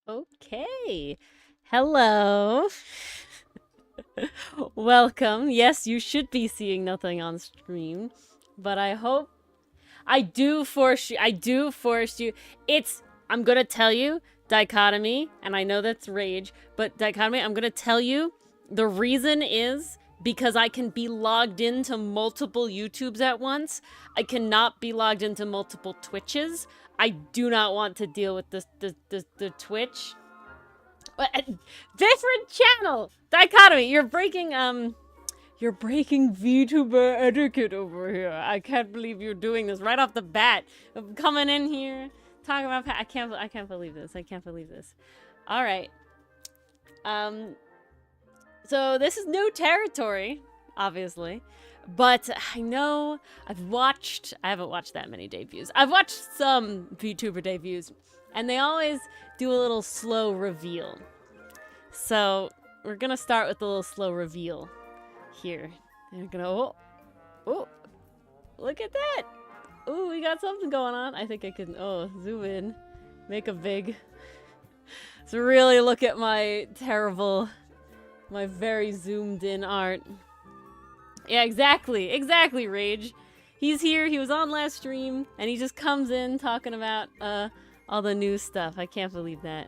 Okay. Hello. Welcome. Yes, you should be seeing nothing on stream, but I hope I do force you. I'm going to tell you dichotomy, and I know that's rage, but dichotomy, I'm going to tell you the reason is because I can be logged into multiple YouTubes at once. I cannot be logged into multiple Twitches. I do not want to deal with the Twitch. Different channel dichotomy. You're breaking VTuber etiquette over here. I can't believe you're doing this right off the bat. I'm coming in here talking about I can't believe this. I can't believe this. All right. Um so this is new territory, obviously. But I know I haven't watched that many debuts. I've watched some VTuber debuts, and they always do a little slow reveal. So we're gonna start with a little slow reveal here. And we're gonna oh, look at that! Ooh, we got something going on. I think I can zoom in, make a big. So really look at my very zoomed in art. Yeah, exactly, Rage. He's here. He was on last stream, and he just comes in talking about all the new stuff. I can't believe that.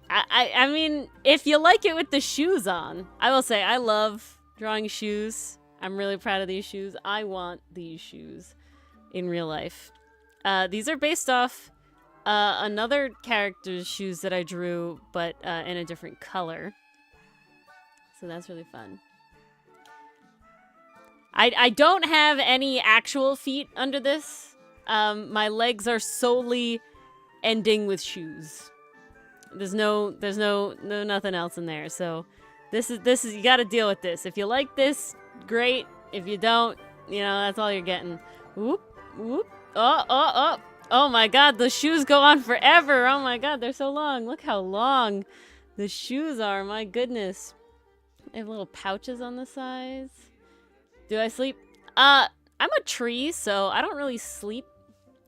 I mean, if you like it with the shoes on, I will say I love drawing shoes. I'm really proud of these shoes. I want these shoes in real life. These are based off another character's shoes that I drew, but in a different color. So that's really fun. I don't have any actual feet under this. My legs are solely ending with shoes. There's nothing else in there. So this is you got to deal with this. If you like this, great. If you don't, that's all you're getting. Whoop whoop. Oh my god, the shoes go on forever. Oh my god, they're so long. Look how long the shoes are. My goodness. They have little pouches on the sides. Do I sleep? I'm a tree, so I don't really sleep.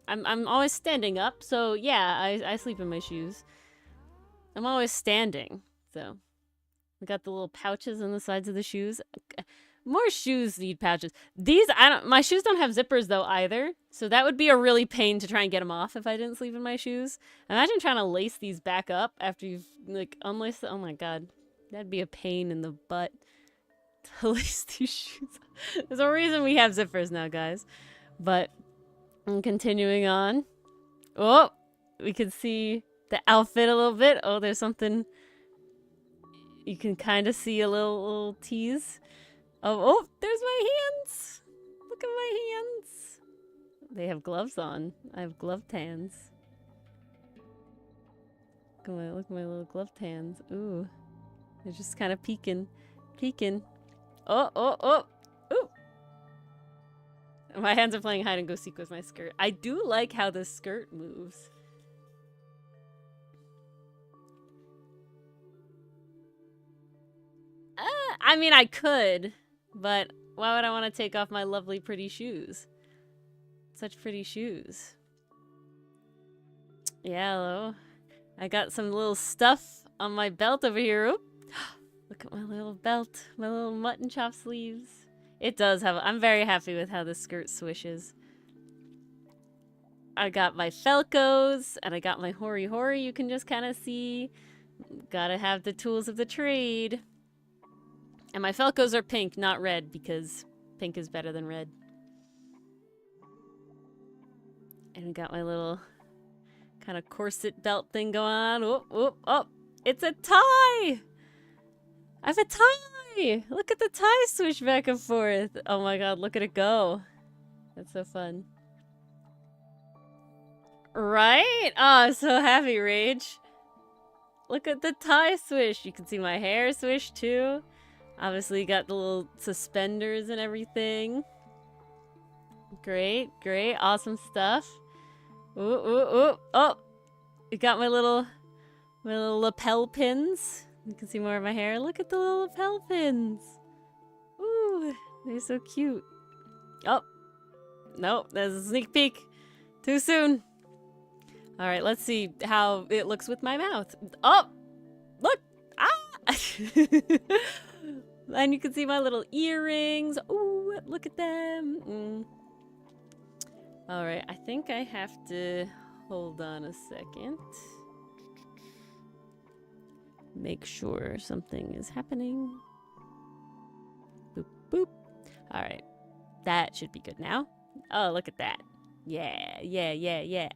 I'm always standing up, so yeah, I sleep in my shoes. I'm always standing, so we got the little pouches on the sides of the shoes. More shoes need pouches. My shoes don't have zippers though either, so that would be a really pain to try and get them off if I didn't sleep in my shoes. Imagine trying to lace these back up after you've unlaced them. Oh my god, that'd be a pain in the butt to lace these shoes. There's a reason we have zippers now, guys. But I'm continuing on. Oh, we can see the outfit a little bit. Oh, there's something. You can kind of see a little tease. Oh, there's my hands. Look at my hands. They have gloves on. I have gloved hands. Look at my little gloved hands. Ooh. They're just kind of peeking. Oh. Ooh. My hands are playing hide and go seek with my skirt. I do like how the skirt moves. I mean, I could, but why would I want to take off my lovely, pretty shoes? Such pretty shoes. Yeah, hello. I got some little stuff on my belt over here. Oop. Look at my little belt, my little mutton chop sleeves. It does have. I'm very happy with how this skirt swishes. I got my Felcos, and I got my Hori you can just kind of see. Gotta have the tools of the trade. And my Felcos are pink, not red, because pink is better than red. And we got my little kind of corset belt thing going on. Oh, it's a tie! I have a tie! Look at the tie swish back and forth. Oh my god, look at it go. That's so fun. Right? Oh, I'm so happy, Rage. Look at the tie swish. You can see my hair swish too. Obviously, you got the little suspenders and everything. Great. Awesome stuff. Ooh. Oh! You got my little lapel pins. You can see more of my hair. Look at the little lapel pins. Ooh, they're so cute. Oh, nope, there's a sneak peek. Too soon. All right, let's see how it looks with my mouth. Oh, look. Ah! And you can see my little earrings. Ooh, look at them. All right, I think I have to hold on a second. Make sure something is happening. Boop, boop. All right, that should be good now. Oh, look at that. Yeah, yeah, yeah, yeah.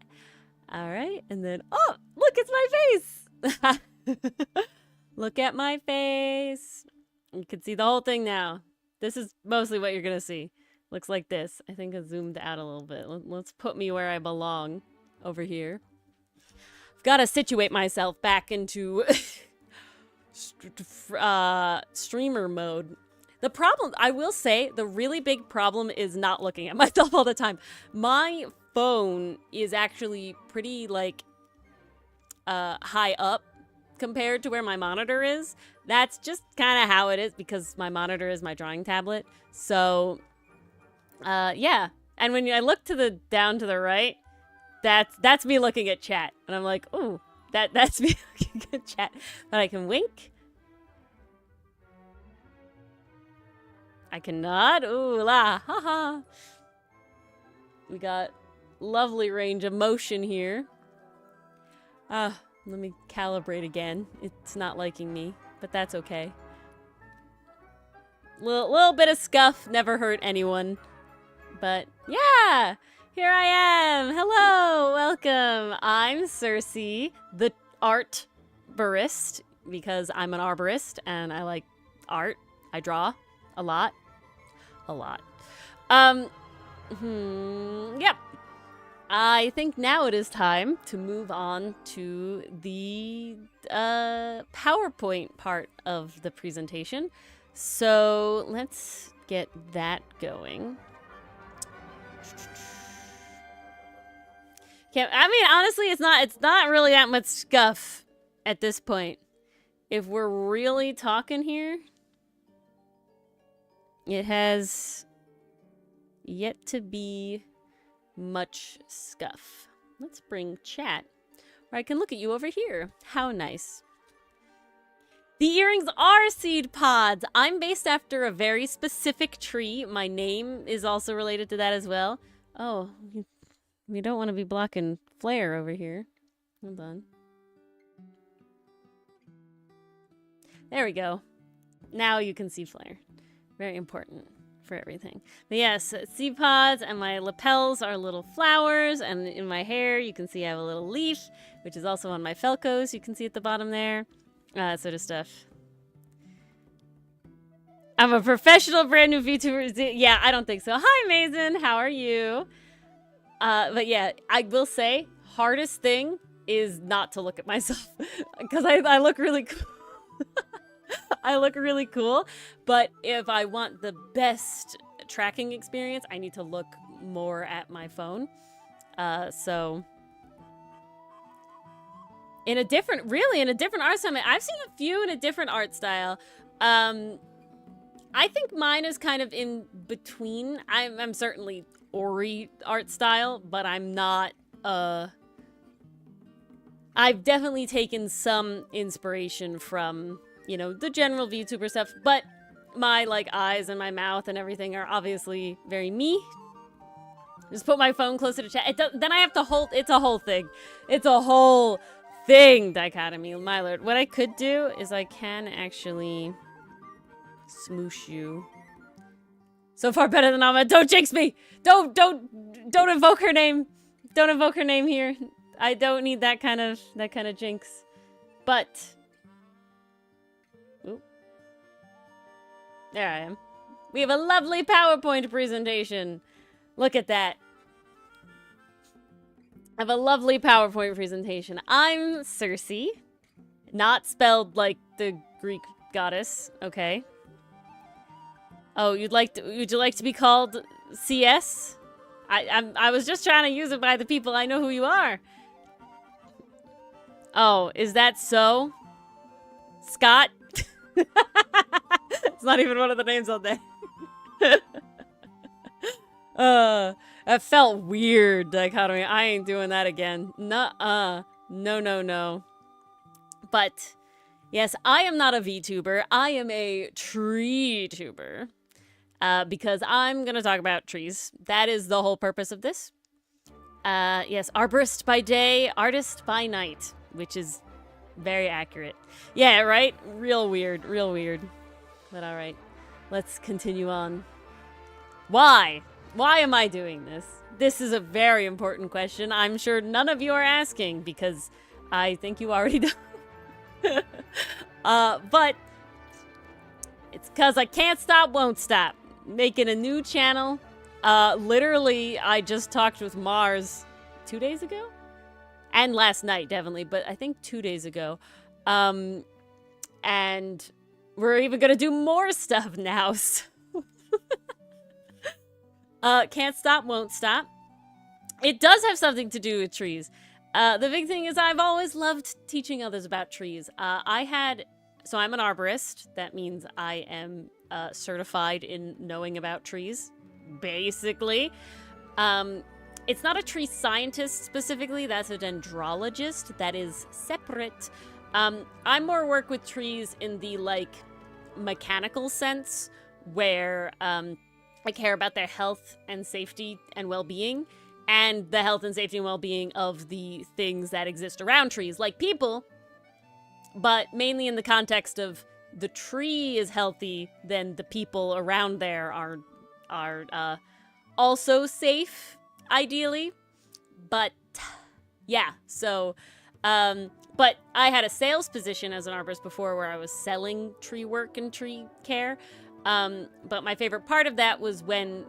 All right, and then, oh, look, it's my face. Look at my face. You can see the whole thing now. This is mostly what you're gonna see. Looks like this. I think I zoomed out a little bit. Let's put me where I belong over here. I've got to situate myself back into streamer mode. The problem, I will say, the really big problem is not looking at myself all the time. My phone is actually pretty, like, high up compared to where my monitor is. That's just kind of how it is because my monitor is my drawing tablet. So, yeah. And when I look down to the right, that's me looking at chat. And I'm like, ooh, that's me looking at chat. But I can wink. I can nod. Ooh la, haha. We got lovely range of motion here. Let me calibrate again. It's not liking me, but that's okay. Little bit of scuff never hurt anyone. But yeah, here I am. Hello, welcome. I'm Cerci, the arborist, because I'm an arborist and I like art. I draw a lot. Yep. I think now it is time to move on to the PowerPoint part of the presentation. So let's get that going. I mean, honestly, it's not really that much scuff at this point. If we're really talking here, it has yet to be much scuff. Let's bring chat where I can look at you over here. How nice. The earrings are seed pods. I'm based after a very specific tree. My name is also related to that as well. Oh, we don't want to be blocking Flare over here. Hold on. There we go. Now you can see Flare. Very important for everything. But yes, seed pods, and my lapels are little flowers, and in my hair you can see I have a little leaf, which is also on my Felcos. You can see at the bottom there. Sort of stuff. I'm a professional brand new VTuber. Yeah, I don't think so. Hi, Mason. How are you? But yeah, I will say, hardest thing is not to look at myself because I look really cool. I look really cool, but if I want the best tracking experience, I need to look more at my phone. So in a different art style. I've seen a few in a different art style. I think mine is kind of in between. I'm certainly Ori art style, but I'm not, I've definitely taken some inspiration from, you know, the general VTuber stuff, but my, like, eyes and my mouth and everything are obviously very me. Just put my phone closer to chat. Then I have to hold, it's a whole thing. It's a whole thing, dichotomy, my lord. What I could do is I can actually smoosh you. So far better than Alma. Don't jinx me! Don't invoke her name. Don't invoke her name here. I don't need that kind of jinx. But oop. There I am. We have a lovely PowerPoint presentation. Look at that. I have a lovely PowerPoint presentation. I'm Cerci. Not spelled like the Greek goddess, okay? Oh, would you like to be called CS? I was just trying to use it by the people. I know who you are. Oh, is that so? Scott? It's not even one of the names on there. That felt weird, dichotomy. I ain't doing that again. Nuh-uh. No, no, no. But, yes, I am not a VTuber. I am a TreeTuber. Because I'm gonna talk about trees. That is the whole purpose of this. Yes, arborist by day, artist by night, which is very accurate. Yeah, right? Real weird, real weird. But alright, let's continue on. Why? Why am I doing this? This is a very important question. I'm sure none of you are asking because I think you already know. But it's because I can't stop, won't stop. Making a new channel. Literally, I just talked with Mars 2 days ago? And last night, definitely, but I think 2 days ago. And we're even gonna do more stuff now, so. Can't stop, won't stop. It does have something to do with trees. The big thing is I've always loved teaching others about trees. So I'm an arborist. That means I am certified in knowing about trees, basically. It's not a tree scientist specifically, that's a dendrologist. That is separate. I more work with trees in the, like, mechanical sense, where I care about their health and safety and well-being, and the health and safety and well-being of the things that exist around trees, like people, but mainly in the context of the tree is healthy, then the people around there are also safe, ideally. But yeah, so but I had a sales position as an arborist before where I was selling tree work and tree care. But my favorite part of that was when,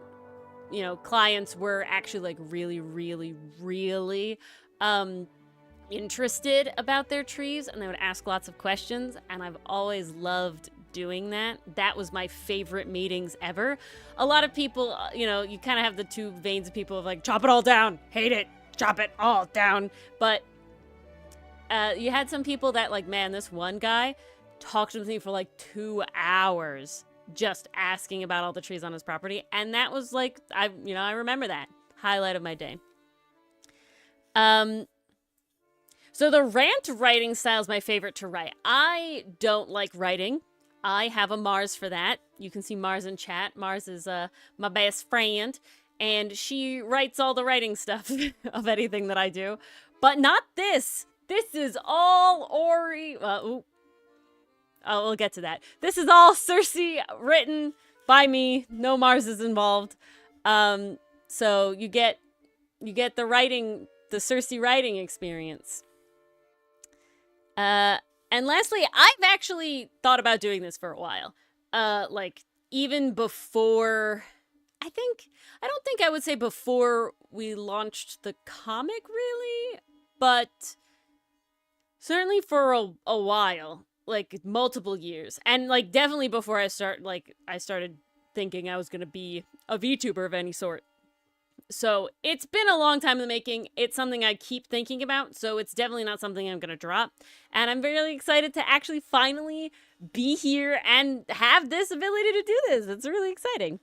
you know, clients were actually like really, really, really interested about their trees, and they would ask lots of questions, and I've always loved doing that. That was my favorite meetings ever. A lot of people, you know, you kind of have the two veins of people of like, chop it all down, hate it, chop it all down. But you had some people that like, man, this one guy talked with me for like 2 hours just asking about all the trees on his property, and that was like, I remember that. Highlight of my day. So the rant writing style is my favorite to write. I don't like writing. I have a Mars for that. You can see Mars in chat. Mars is my best friend, and she writes all the writing stuff of anything that I do. But not this. This is all Ori. Oh, we'll get to that. This is all Cerci written by me. No Mars is involved. So you get the writing, the Cerci writing experience. And lastly, I've actually thought about doing this for a while. Like, even before, I don't think I would say before we launched the comic, really, but certainly for a while, like, multiple years. And, like, definitely before I started thinking I was gonna be a VTuber of any sort. So it's been a long time in the making. It's something I keep thinking about, so it's definitely not something I'm gonna drop. And I'm very excited to actually finally be here and have this ability to do this. It's really exciting.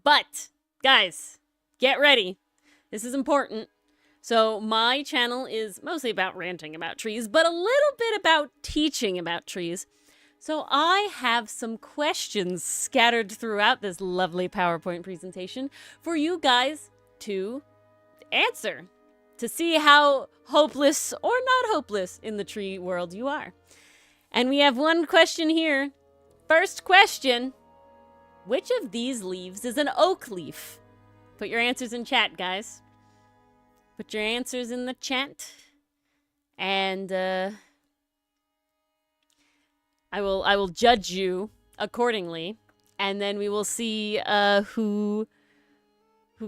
But, guys, get ready. This is important. So my channel is mostly about ranting about trees, but a little bit about teaching about trees. So I have some questions scattered throughout this lovely PowerPoint presentation for you guys to answer, to see how hopeless or not hopeless in the tree world you are. And we have one question here. First question, which of these leaves is an oak leaf? Put your answers in chat, guys. Put your answers in the chat. And I will judge you accordingly, and then we will see who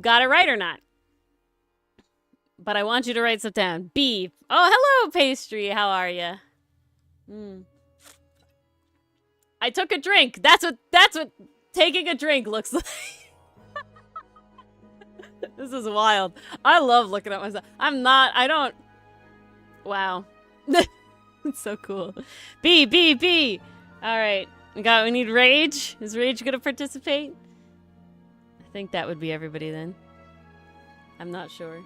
got it right or not. But I want you to write stuff down. B. Oh, hello, Pastry. How are you? I took a drink. That's what taking a drink looks like. This is wild. I love looking at myself. Wow. It's so cool. B. All right. We need Rage. Is Rage gonna participate? I think that would be everybody then. I'm not sure.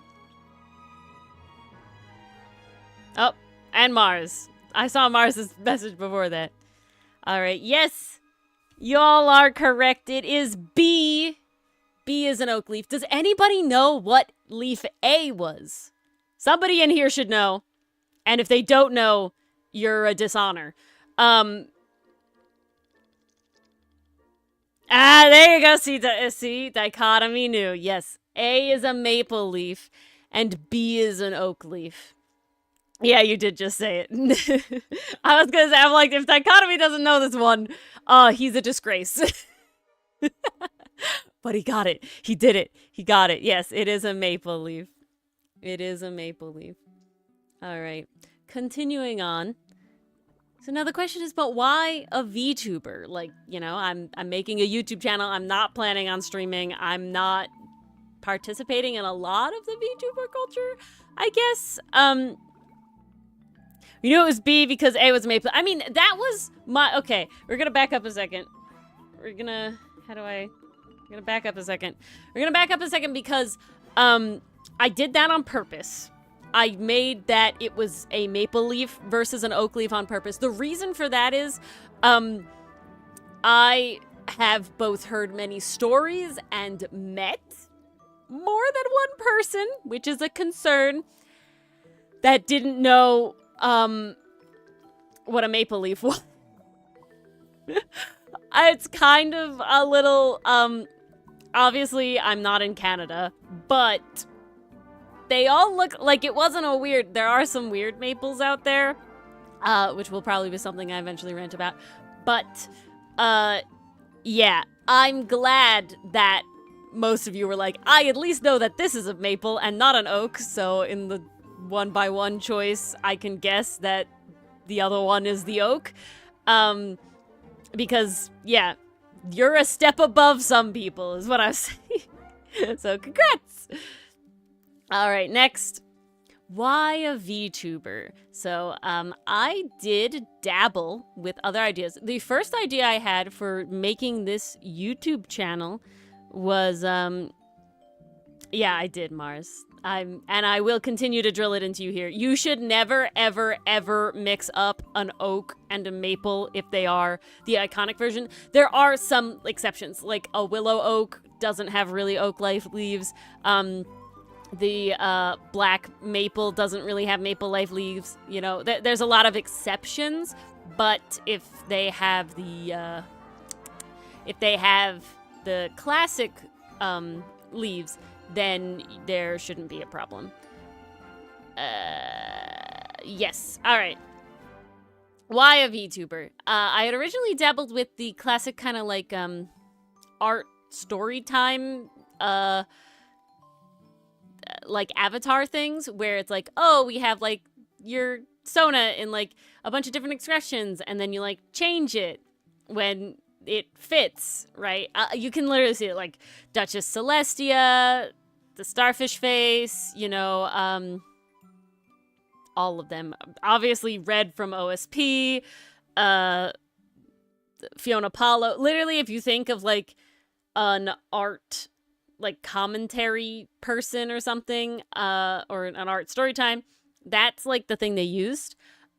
Oh, and Mars. I saw Mars's message before that. All right. Yes, y'all are correct. It is B. B is an oak leaf. Does anybody know what leaf A was? Somebody in here should know. And if they don't know, you're a dishonor. There you go. See, dichotomy new. Yes, A is a maple leaf, and B is an oak leaf. Yeah, you did just say it. I was gonna say, I'm like, if dichotomy doesn't know this one, he's a disgrace. But he got it. He did it. He got it. Yes, it is a maple leaf. It is a maple leaf. All right. Continuing on. So now the question is, but why a VTuber? Like, you know, I'm making a YouTube channel. I'm not planning on streaming. I'm not participating in a lot of the VTuber culture, I guess. You know it was B because A was maple. I mean, that was my... Okay, we're gonna back up a second. We're gonna... How do I... We're gonna back up a second. We're gonna back up a second because I did that on purpose. I made that it was a maple leaf versus an oak leaf on purpose. The reason for that is I have both heard many stories and met more than one person, which is a concern, that didn't know what a maple leaf was. It's kind of a little, obviously I'm not in Canada, but they all look like it wasn't a weird, there are some weird maples out there, which will probably be something I eventually rant about, but, yeah, I'm glad that most of you were like, I at least know that this is a maple and not an oak, so in the 1x1 choice, I can guess that the other one is the oak. Because, yeah, you're a step above some people, is what I'm saying. So, congrats! Alright, next. Why a VTuber? So, I did dabble with other ideas. The first idea I had for making this YouTube channel was, yeah, I did, Mars. And I will continue to drill it into you here. You should never, ever, ever mix up an oak and a maple if they are the iconic version. There are some exceptions, like a willow oak doesn't have really oak-life leaves. The black maple doesn't really have maple-life leaves. You know, there's a lot of exceptions, but if they have the classic leaves, then there shouldn't be a problem. Yes. All right. Why a VTuber? I had originally dabbled with the classic kind of like art story time like avatar things where it's like, oh, we have like your Sona in like a bunch of different expressions and then you like change it when it fits, right? You can literally see it like Duchess Celestia, the starfish face, you know, all of them. Obviously Red from OSP, Fiona Apollo. Literally, if you think of like an art, like commentary person or something, or an art story time, that's like the thing they used.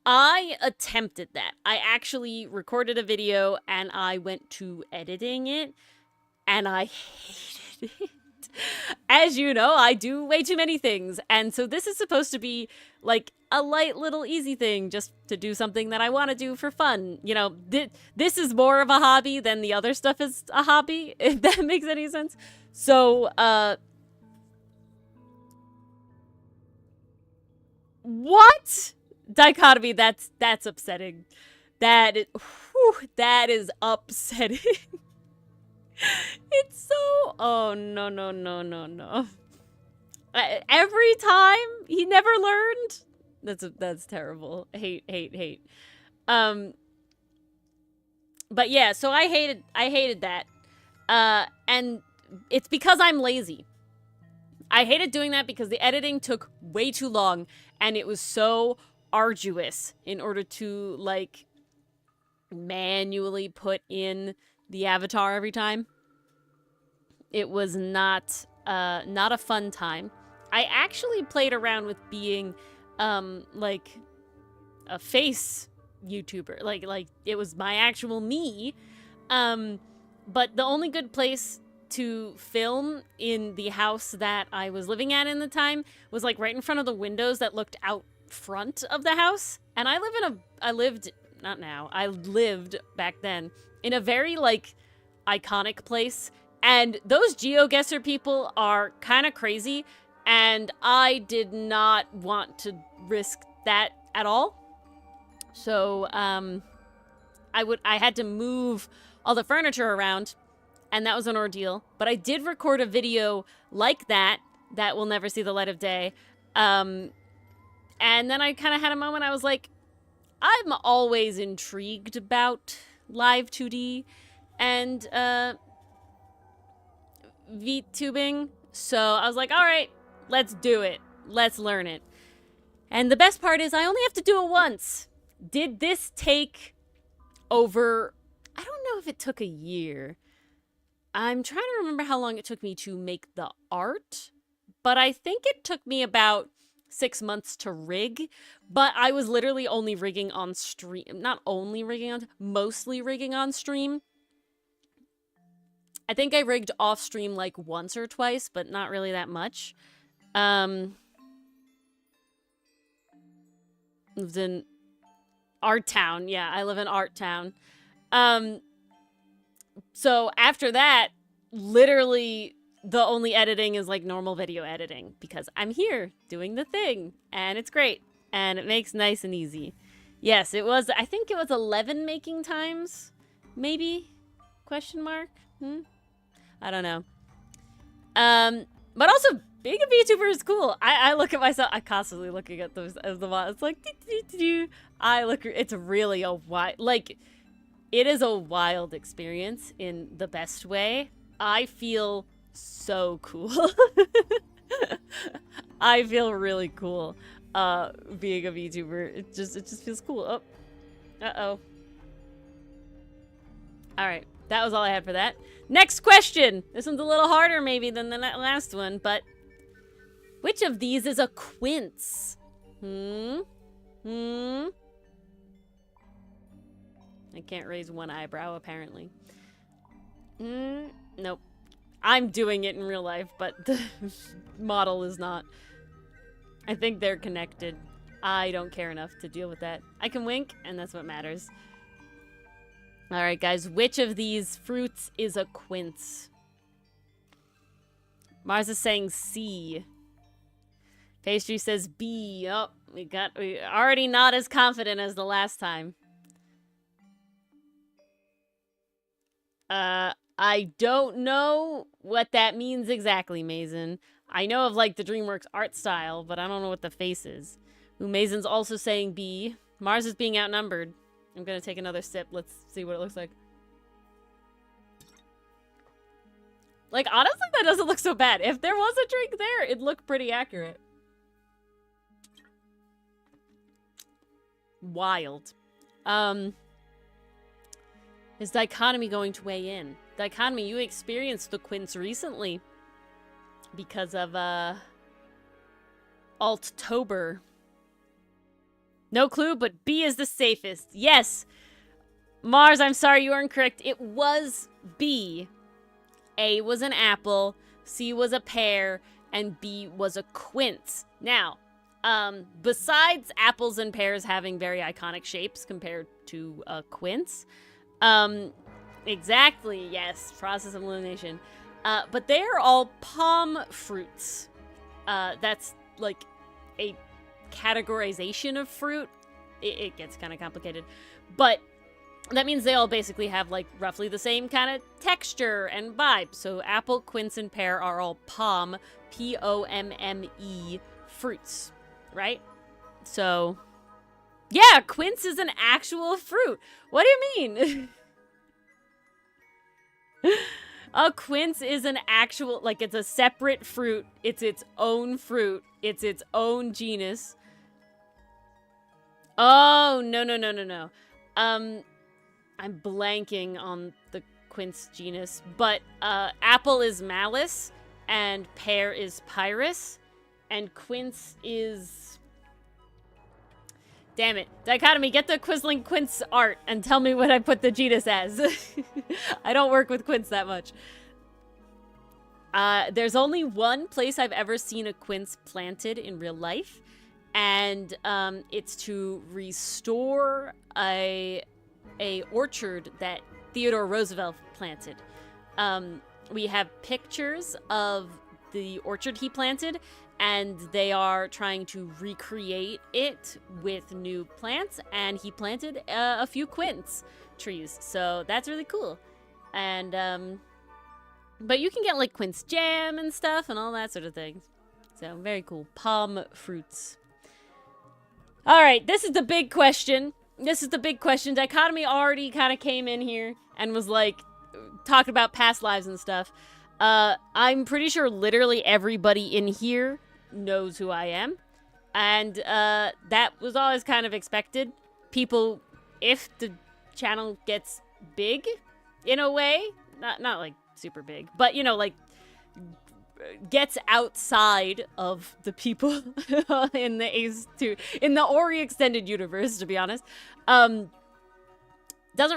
I attempted that. I actually recorded a video and I went to editing it and I hated it. As you know, I do way too many things. And so this is supposed to be like a light little easy thing just to do something that I want to do for fun. You know, this is more of a hobby than the other stuff is a hobby, if that makes any sense. So, what? Dichotomy, that's upsetting. That is upsetting. It's so... Oh, no. Every time he never learned. That's terrible. Hate. But yeah, so I hated that. And it's because I'm lazy. I hated doing that because the editing took way too long and it was so arduous in order to like manually put in the avatar every time. It was not not a fun time. I actually played around with being like a face YouTuber. Like it was my actual me. But the only good place to film in the house that I was living at in the time was like right in front of the windows that looked out front of the house. And I lived back then in a very like iconic place. And those GeoGuessr people are kind of crazy. And I did not want to risk that at all. So, I had to move all the furniture around, and that was an ordeal. But I did record a video like that will never see the light of day. And then I kind of had a moment. I was like, I'm always intrigued about live 2D and VTubing. So I was like, all right, let's do it. Let's learn it. And the best part is I only have to do it once. Did this take over... I don't know if it took a year. I'm trying to remember how long it took me to make the art, but I think it took me about 6 months to rig, but I was literally only rigging on stream. Not only rigging on... mostly rigging on stream. I think I rigged off stream like once or twice, but not really that much. Lived in Art Town. Yeah, I live in Art Town. So after that, literally the only editing is like normal video editing because I'm here doing the thing and it's great and it makes nice and easy. Yes, it was, I think it was 11 making times, maybe? Question mark? I don't know. But also being a VTuber is cool. I look at myself, I'm constantly looking at those as the mod. It's like, it's really a wild, like, it is a wild experience in the best way. I feel so cool. I feel really cool being a VTuber. It just feels cool. Oh. Uh-oh. Alright, that was all I had for that. Next question! This one's a little harder maybe than the last one, but... which of these is a quince? I can't raise one eyebrow, apparently. Nope. I'm doing it in real life, but the model is not. I think they're connected. I don't care enough to deal with that. I can wink, and that's what matters. Alright, guys. Which of these fruits is a quince? Mars is saying C. Pastry says B. Oh, we already not as confident as the last time. I don't know what that means exactly, Mason. I know of, like, the DreamWorks art style, but I don't know what the face is. Ooh, Mason's also saying B. Mars is being outnumbered. I'm gonna take another sip. Let's see what it looks like. Like, honestly, that doesn't look so bad. If there was a drink there, it'd look pretty accurate. Wild. Is Dichotomy going to weigh in? Dichotomy, you experienced the quince recently because of Alttober. No clue, but B is the safest. Yes. Mars, I'm sorry, you are incorrect. It was B. A was an apple, C was a pear, and B was a quince. Now, besides apples and pears having very iconic shapes compared to a quince, exactly, yes, process of elimination. But they are all palm fruits. That's like a categorization of fruit. It gets kind of complicated. But that means they all basically have like roughly the same kind of texture and vibe. So apple, quince, and pear are all palm, P-O-M-M-E fruits, right? So, yeah, quince is an actual fruit. What do you mean? A quince is an actual, like, it's a separate fruit. It's its own fruit. It's its own genus. Oh, no. I'm blanking on the quince genus, but apple is Malus, and pear is Pyrus, and quince is... Damn it. Dichotomy, get the Quisling quince art and tell me what I put the genus as. I don't work with quince that much. There's only one place I've ever seen a quince planted in real life, and it's to restore a orchard that Theodore Roosevelt planted. We have pictures of the orchard he planted, and they are trying to recreate it with new plants, and he planted a few quince trees, so that's really cool. And but you can get like quince jam and stuff and all that sort of thing, so very cool. Palm fruits. All right, this is the big question. Dichotomy already kind of came in here and was like talking about past lives and stuff. I'm pretty sure literally everybody in here knows who I am, and that was always kind of expected. People, if the channel gets big in a way, not like super big, but you know, like gets outside of the people in the Ace2, in the Ori extended universe, to be honest, doesn't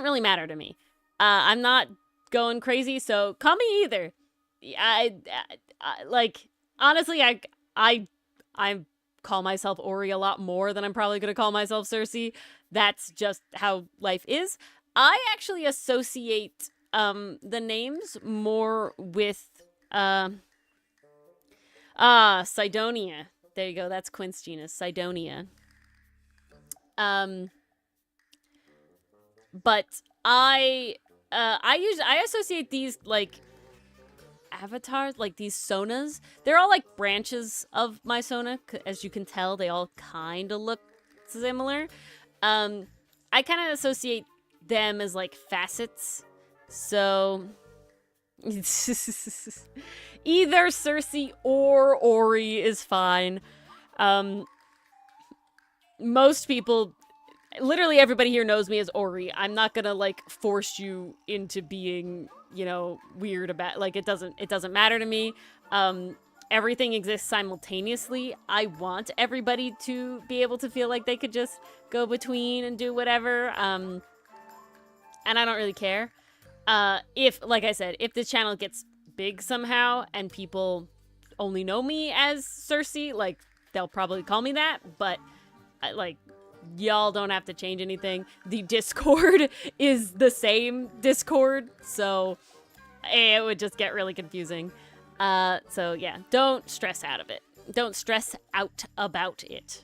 really matter to me. I'm not going crazy, so call me either. I like, honestly, I call myself Ori a lot more than I'm probably gonna call myself Cerci. That's just how life is. I actually associate the names more with Cydonia. There you go. That's quince genus, Cydonia. But I associate these like avatars, like these sonas. They're all like branches of my sona. As you can tell, they all kind of look similar. I kind of associate them as like facets. So either Cerci or Ori is fine. Most people, literally everybody here knows me as Ori. I'm not gonna like force you into being, you know, weird about, like, it doesn't matter to me. Everything exists simultaneously. I want everybody to be able to feel like they could just go between and do whatever. And I don't really care. If, like I said, if this channel gets big somehow and people only know me as Cerci, like, they'll probably call me that, but like, y'all don't have to change anything. The Discord is the same Discord, so it would just get really confusing. So yeah, don't stress out of it. Don't stress out about it.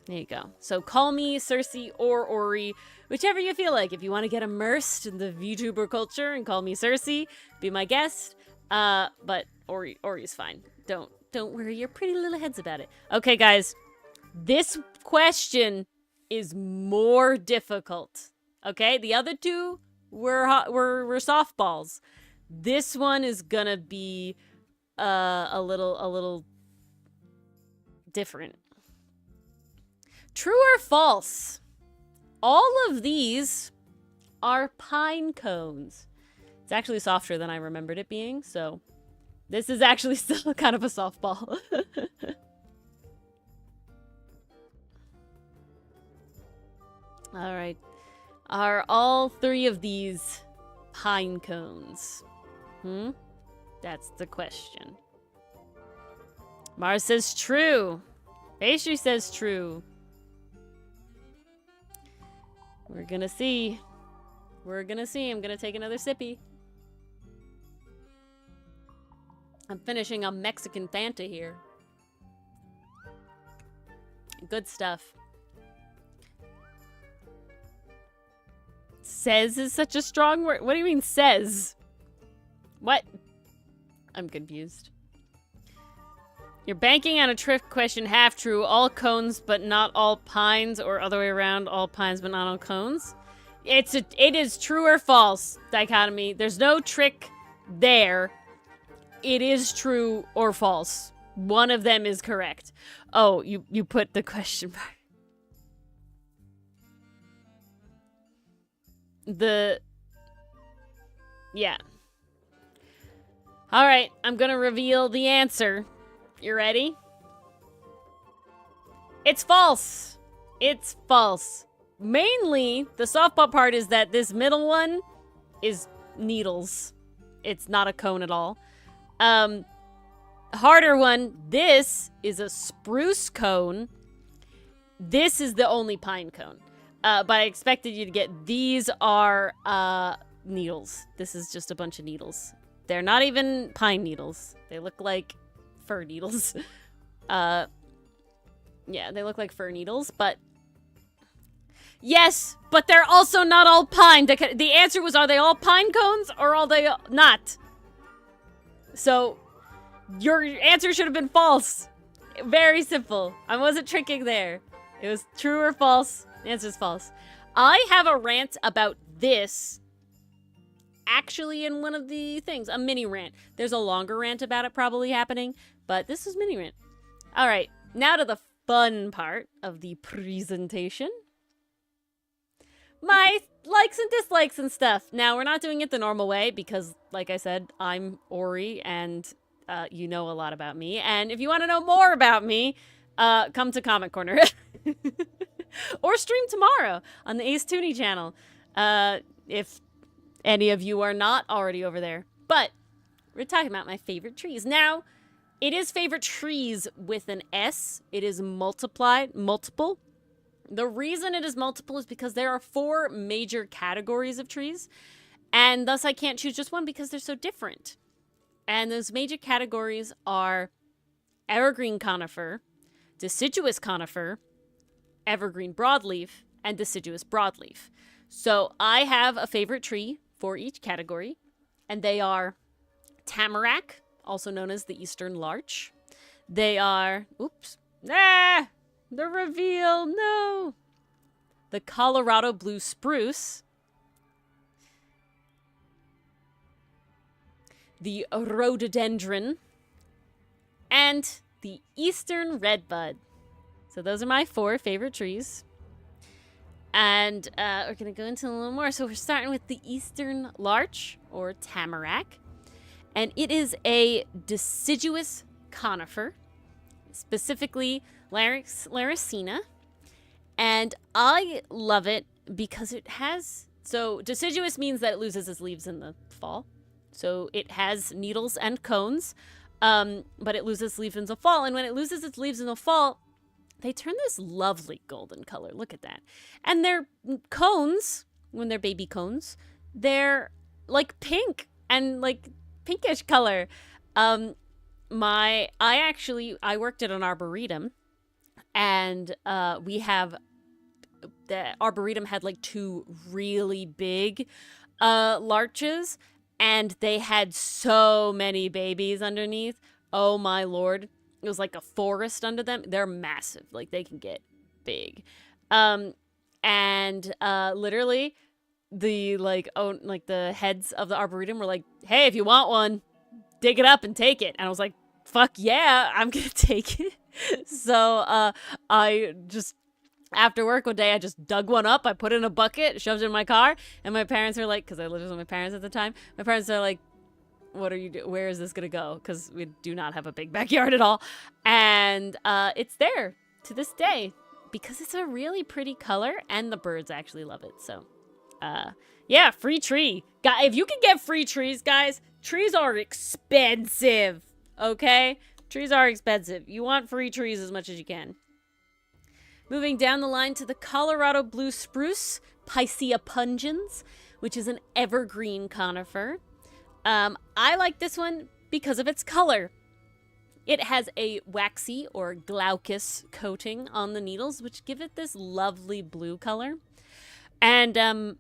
There you go. So call me Cerci or Ori, whichever you feel like. If you want to get immersed in the VTuber culture and call me Cerci, be my guest. But Ori's fine. Don't worry your pretty little heads about it. Okay, guys. This question is more difficult. Okay? The other two were softballs. This one is gonna be a little different. True or false? All of these are pine cones. It's actually softer than I remembered it being, so this is actually still kind of a softball. All right. Are all three of these pine cones? That's the question. Mars says true. Pastry says true. We're gonna see. We're gonna see. I'm gonna take another sippy. I'm finishing a Mexican Fanta here. Good stuff. Says is such a strong word. What do you mean says? What? I'm confused. You're banking on a trick question, half true. All cones, but not all pines, or other way around. All pines, but not all cones. It is true or false, Dichotomy. There's no trick there. It is true or false. One of them is correct. Oh, you put the question mark. Yeah. All right, I'm gonna reveal the answer. You ready? It's false. It's false. Mainly, the softball part is that this middle one is needles. It's not a cone at all. Harder one, this is a spruce cone. This is the only pine cone. But I expected you to get, these are needles. This is just a bunch of needles. They're not even pine needles. They look like fir needles. Yeah, they look like fir needles, but yes, but they're also not all pine. The answer was, are they all pine cones or are they not? So your answer should have been false. Very simple. I wasn't tricking there. It was true or false. The answer is false. I have a rant about this actually in one of the things, a mini rant. There's a longer rant about it probably happening, but this is mini rant. All right, now to the fun part of the presentation. My likes and dislikes and stuff. Now, we're not doing it the normal way because, like I said, I'm Ori and you know a lot about me. And if you want to know more about me, come to Comic Corner. Or stream tomorrow on the Ace Tooney channel. If any of you are not already over there. But we're talking about my favorite trees. Now, it is favorite trees with an S. It is multiple. The reason it is multiple is because there are 4 major categories of trees. And thus I can't choose just one because they're so different. And those major categories are evergreen conifer, deciduous conifer, evergreen broadleaf, and deciduous broadleaf. So I have a favorite tree for each category, and they are tamarack, also known as the eastern larch. They are, the reveal, no. The Colorado blue spruce, the rhododendron, and the eastern redbud. So those are my 4 favorite trees. And we're going to go into a little more. So we're starting with the eastern larch, or tamarack. And it is a deciduous conifer, specifically Laricina. And I love it because it has... So deciduous means that it loses its leaves in the fall. So it has needles and cones, but it loses leaves in the fall. And when it loses its leaves in the fall, they turn this lovely golden color. Look at that. And their cones, when they're baby cones, they're like pink and like pinkish color. I worked at an arboretum, and the arboretum had like 2 really big larches, and they had so many babies underneath. Oh my Lord. It was like a forest under them. They're massive. Like, they can get big. Literally, the heads of the arboretum were like, hey, if you want one, dig it up and take it. And I was like, fuck yeah, I'm gonna take it. So I just, after work one day, I just dug one up. I put it in a bucket, shoved it in my car. And my parents were like, because I lived with my parents at the time, my parents are like, what are you doing? Where is this gonna go? Because we do not have a big backyard at all. And it's there to this day because it's a really pretty color and the birds actually love it. So yeah, free tree. If you can get free trees, guys, trees are expensive, okay? Trees are expensive. You want free trees as much as you can. Moving down the line to the Colorado blue spruce, Picea pungens, which is an evergreen conifer. I like this one because of its color. It has a waxy or glaucous coating on the needles, which give it this lovely blue color. And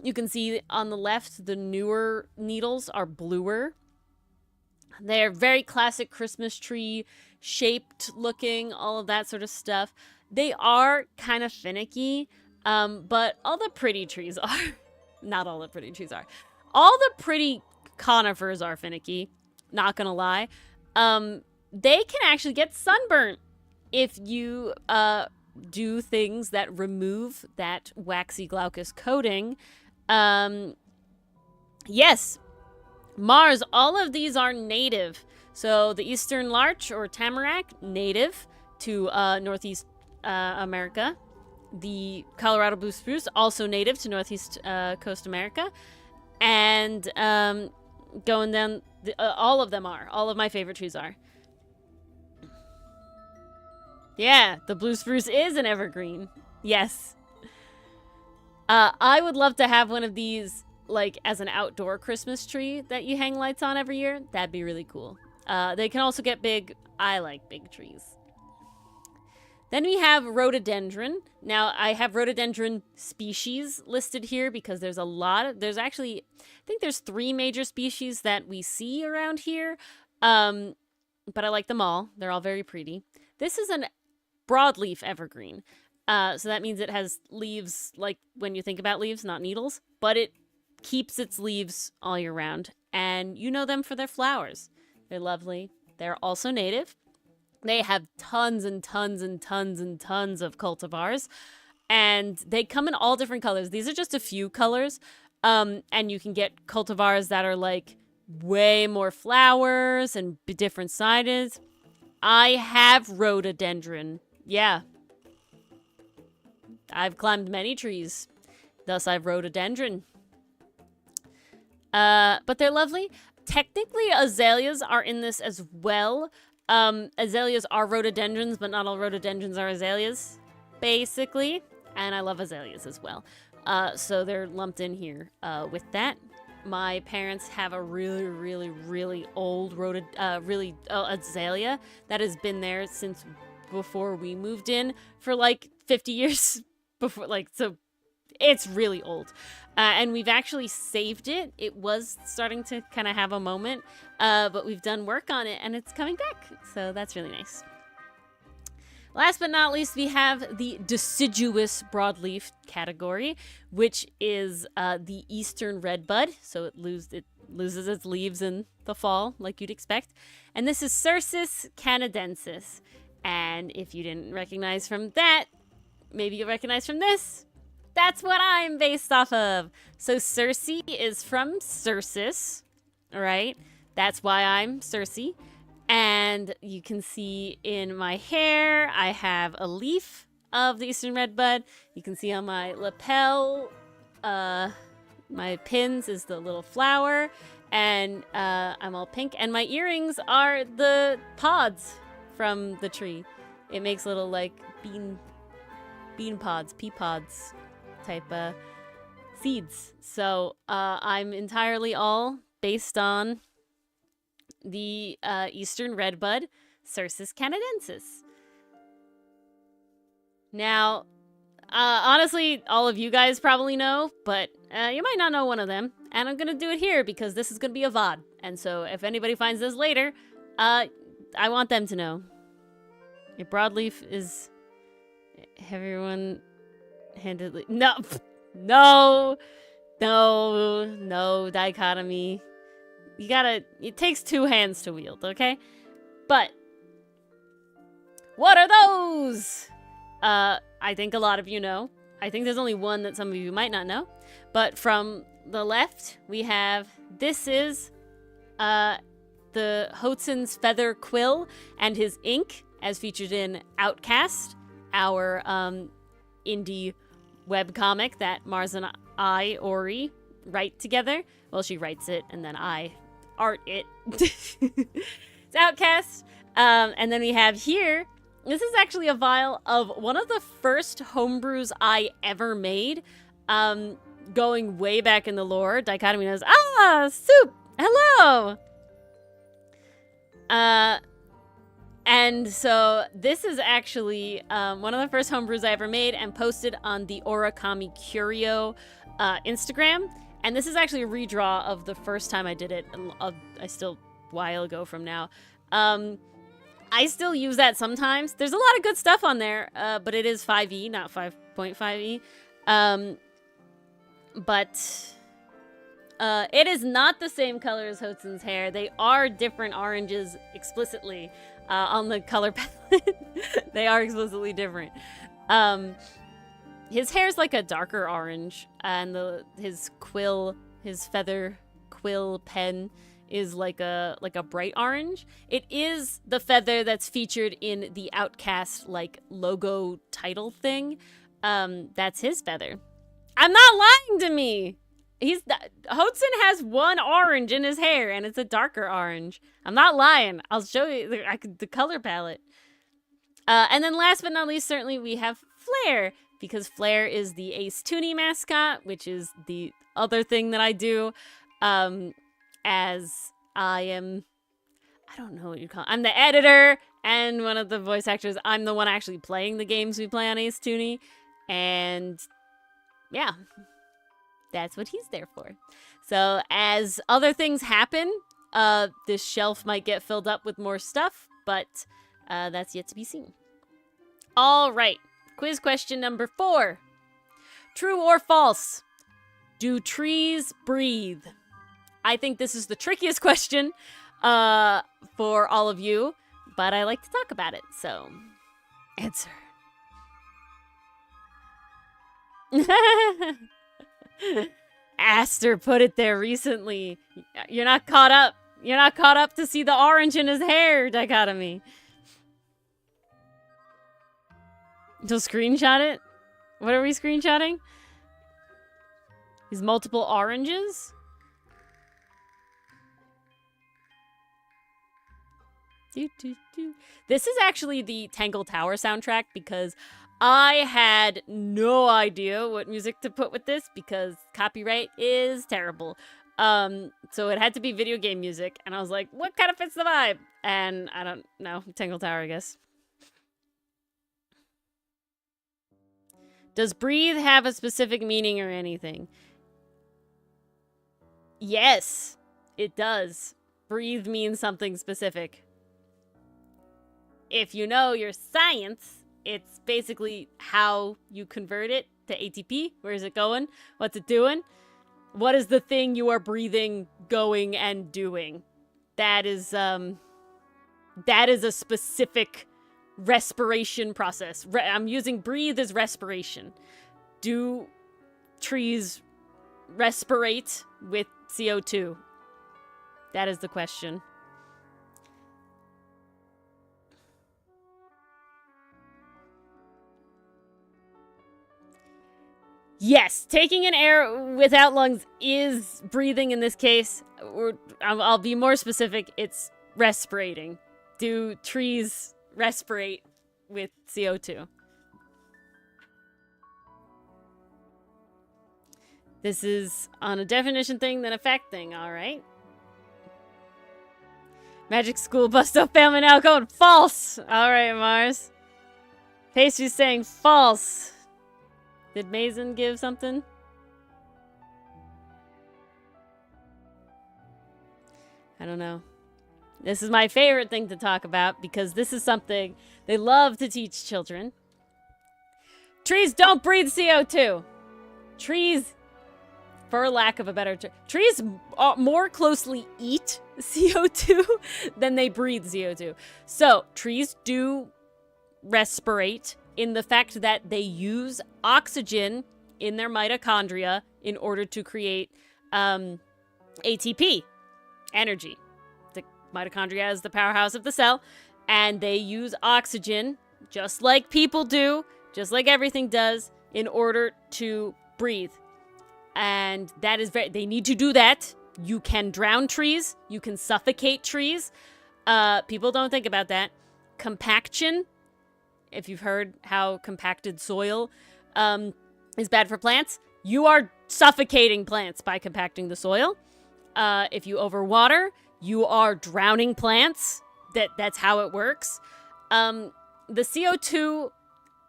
you can see on the left, the newer needles are bluer. They're very classic Christmas tree shaped looking, all of that sort of stuff. They are kind of finicky, but all the pretty trees are. Not all the pretty trees are. All the pretty conifers are finicky, not gonna lie. They can actually get sunburnt if you do things that remove that waxy glaucous coating. Yeah, Yes, Mars, all of these are native. So the eastern larch or tamarack, native to Northeast America. The Colorado blue spruce, also native to Northeast Coast America. And going down, all of them are. All of my favorite trees are. Yeah, the blue spruce is an evergreen. Yes. I would love to have one of these, like, as an outdoor Christmas tree that you hang lights on every year. That'd be really cool. They can also get big. I like big trees. Then we have rhododendron. Now, I have rhododendron species listed here because there's a lot of, there's actually, I think there's 3 major species that we see around here. But I like them all. They're all very pretty. This is an broadleaf evergreen. So that means it has leaves, like when you think about leaves, not needles, but it keeps its leaves all year round. And you know them for their flowers. They're lovely. They're also native. They have tons and tons and tons and tons of cultivars. And they come in all different colors. These are just a few colors. And you can get cultivars that are like way more flowers and different sizes. I have rhododendron. Yeah. I've climbed many trees. Thus, I've rhododendron. But they're lovely. Technically, azaleas are in this as well. Azaleas are rhododendrons, but not all rhododendrons are azaleas, basically. And I love azaleas as well. So they're lumped in here with that. My parents have a really, really, really old azalea that has been there since before we moved in for like 50 years before, like, so it's really old. And we've actually saved it. It was starting to kind of have a moment, but we've done work on it and it's coming back. So that's really nice. Last but not least, we have the deciduous broadleaf category, which is the eastern redbud. So it loses its leaves in the fall, like you'd expect. And this is Cerci canadensis. And if you didn't recognize from that, maybe you'll recognize from this. That's what I'm based off of. So Cerci is from Cercis, all right? That's why I'm Cerci. And you can see in my hair, I have a leaf of the eastern redbud. You can see on my lapel, my pins is the little flower. And I'm all pink. And my earrings are the pods from the tree. It makes little, like, bean pods, pea pods type seeds. So I'm entirely all based on the eastern redbud, Cerci canadensis. Now, honestly, all of you guys probably know, but you might not know one of them. And I'm going to do it here because this is going to be a VOD. And so if anybody finds this later, I want them to know. A broadleaf is everyone handedly. No dichotomy. It takes 2 hands to wield, okay? But what are those? I think a lot of you know. I think there's only one that some of you might not know. But from the left, we have, this is the Hoatzon's feather quill and his ink, as featured in Outcast, our indie webcomic that Mars and I, Ori, write together. Well, she writes it, and then I art it. It's Outcast. And then we have here, this is actually a vial of one of the first homebrews I ever made. Going way back in the lore, Dichotomy knows, soup! Hello! And so this is actually one of the first homebrews I ever made and posted on the Origami Curio Instagram. And this is actually a redraw of the first time I did it. I still, a while ago from now. I still use that sometimes. There's a lot of good stuff on there, but it is 5e, not 5.5e. But it is not the same color as Hoatzon's hair. They are different oranges explicitly on the color palette. They are explicitly different. His hair's like a darker orange, and his quill, his feather quill pen is like a bright orange. It is the feather that's featured in the Outcast like logo title thing. That's his feather. I'm not lying to me. Hodson has one orange in his hair, and it's a darker orange. I'm not lying. I'll show you the color palette. And then last but not least, certainly we have Flair, because Flair is the Ace Toonie mascot, which is the other thing that I do. As I don't know what you call it. I'm the editor and one of the voice actors. I'm the one actually playing the games we play on Ace Toonie. And yeah, that's what he's there for. So as other things happen, this shelf might get filled up with more stuff, but that's yet to be seen. All right, quiz question number 4. True or false? Do trees breathe? I think this is the trickiest question for all of you, but I like to talk about it, so answer. Aster put it there recently. You're not caught up. You're not caught up to see the orange in his hair dichotomy. To screenshot it? What are we screenshotting? These multiple oranges? This is actually the Tangle Tower soundtrack because I had no idea what music to put with this because copyright is terrible. So it had to be video game music, and I was like, what kind of fits the vibe? And I don't know, Tangle Tower, I guess. Does breathe have a specific meaning or anything? Yes, it does. Breathe means something specific. If you know your science, it's basically how you convert it to ATP. Where is it going? What's it doing? What is the thing you are breathing, going, and doing? That is a specific respiration process. I'm using breathe as respiration. Do trees respirate with CO2? That is the question. Yes, taking in air without lungs is breathing in this case. I'll be more specific. It's respirating. Do trees respirate with CO2? This is on a definition thing, then a fact thing, all right? Magic School Busto family now going false. All right, Mars. Pastry's saying false. Did Mason give something? I don't know. This is my favorite thing to talk about because this is something they love to teach children. Trees don't breathe CO2. Trees, for lack of a better term, trees more closely eat CO2 than they breathe CO2. So trees do respirate in the fact that they use oxygen in their mitochondria in order to create ATP, energy. The mitochondria is the powerhouse of the cell, and they use oxygen, just like people do, just like everything does, in order to breathe. And that is they need to do that. You can drown trees. You can suffocate trees. People don't think about that. Compaction, if you've heard how compacted soil is bad for plants, you are suffocating plants by compacting the soil. If you overwater, you are drowning plants. That's how it works. The CO2,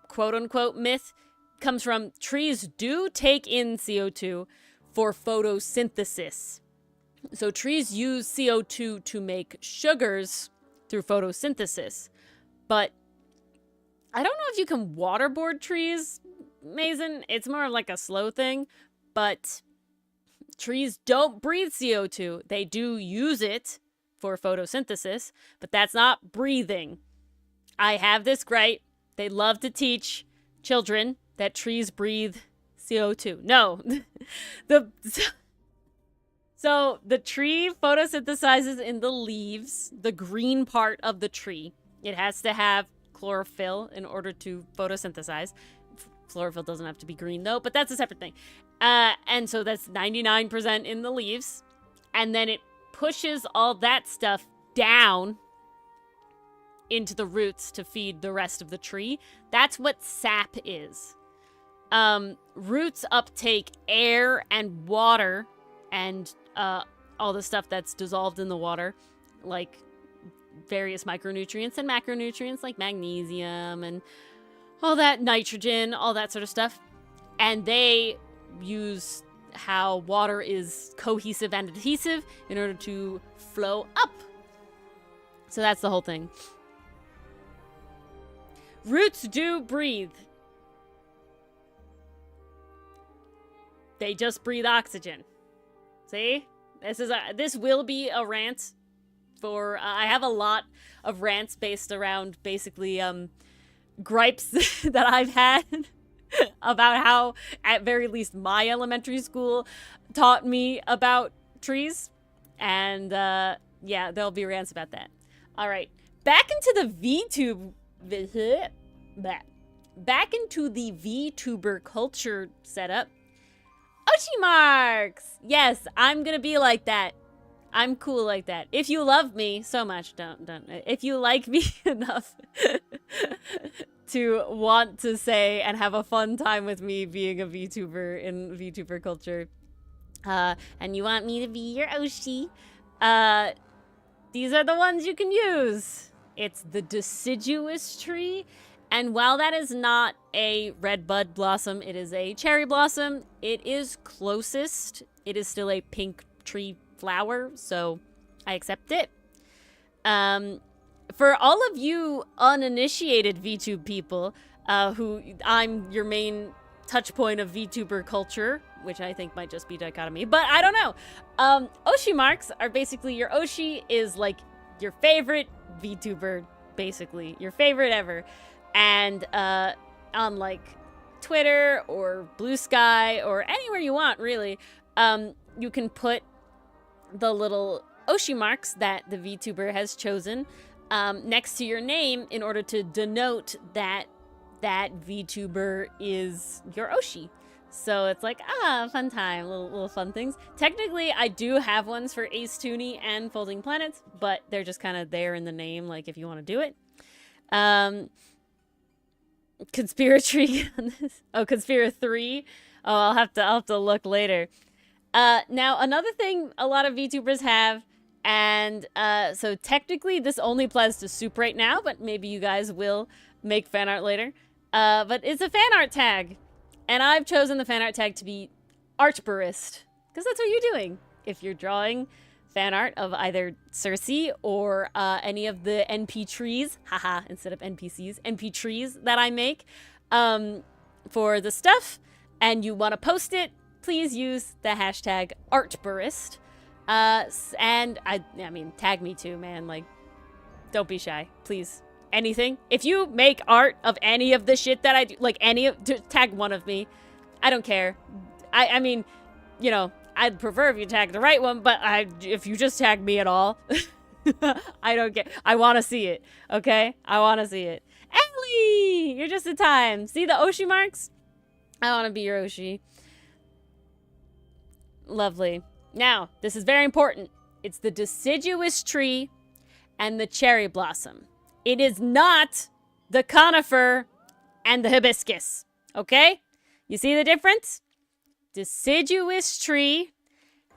quote-unquote, myth comes from trees do take in CO2 for photosynthesis. So trees use CO2 to make sugars through photosynthesis. But I don't know if you can waterboard trees, Mason. It's more like a slow thing. But trees don't breathe CO2. They do use it for photosynthesis, but that's not breathing. I have this right. They love to teach children that trees breathe CO2. No. So the tree photosynthesizes in the leaves, the green part of the tree. It has to have chlorophyll in order to photosynthesize. Chlorophyll doesn't have to be green though, but that's a separate thing. And so that's 99% in the leaves. And then it pushes all that stuff down into the roots to feed the rest of the tree. That's what sap is. Roots uptake air and water and all the stuff that's dissolved in the water, like various micronutrients and macronutrients like magnesium and all that, nitrogen, all that sort of stuff. And they use how water is cohesive and adhesive in order to flow up. So that's the whole thing. Roots do breathe. They just breathe oxygen. See? This will be a rant for I have a lot of rants based around basically gripes that I've had about how at very least my elementary school taught me about trees, and yeah, there'll be rants about that. All right, back into the VTuber culture setup. Oshi marks! Yes, I'm gonna be like that. I'm cool like that. If you love me so much, don't. If you like me enough to want to say and have a fun time with me being a VTuber in VTuber culture, and you want me to be your Oshi, these are the ones you can use. It's the deciduous tree. And while that is not a red bud blossom, it is a cherry blossom. It is closest. It is still a pink tree flower, so I accept it. For all of you uninitiated VTube people, who I'm your main touch point of VTuber culture, which I think might just be dichotomy, but I don't know. Oshi marks are basically your Oshi is like your favorite VTuber, basically your favorite ever. And on like Twitter or Blue Sky or anywhere you want, really, you can put the little Oshi marks that the VTuber has chosen next to your name in order to denote that that VTuber is your Oshi. So it's like, fun time, little fun things. Technically, I do have ones for Ace Tooney and Folding Planets, but they're just kind of there in the name, like if you want to do it. Conspiracy on this. Oh, Conspira 3. Oh, I'll have to look later. Now another thing a lot of VTubers have, and so technically this only applies to Soup right now, but maybe you guys will make fan art later. But it's a fan art tag, and I've chosen the fan art tag to be Artburist, because that's what you're doing if you're drawing fan art of either Cerci or any of the NP trees, haha, instead of NPCs, NP trees that I make for the stuff, and you want to post it, please use the hashtag Artburist. And I mean, tag me too, man. Like, don't be shy, please. Anything. If you make art of any of the shit that I do, like tag one of me. I don't care. I mean, you know, I'd prefer if you tag the right one, but if you just tag me at all, I don't care. I want to see it, okay? I want to see it. Ellie! You're just in time. See the Oshi marks? I want to be your Oshi. Lovely. Now, this is very important. It's the deciduous tree and the cherry blossom. It is not the conifer and the hibiscus, okay? You see the difference? Deciduous tree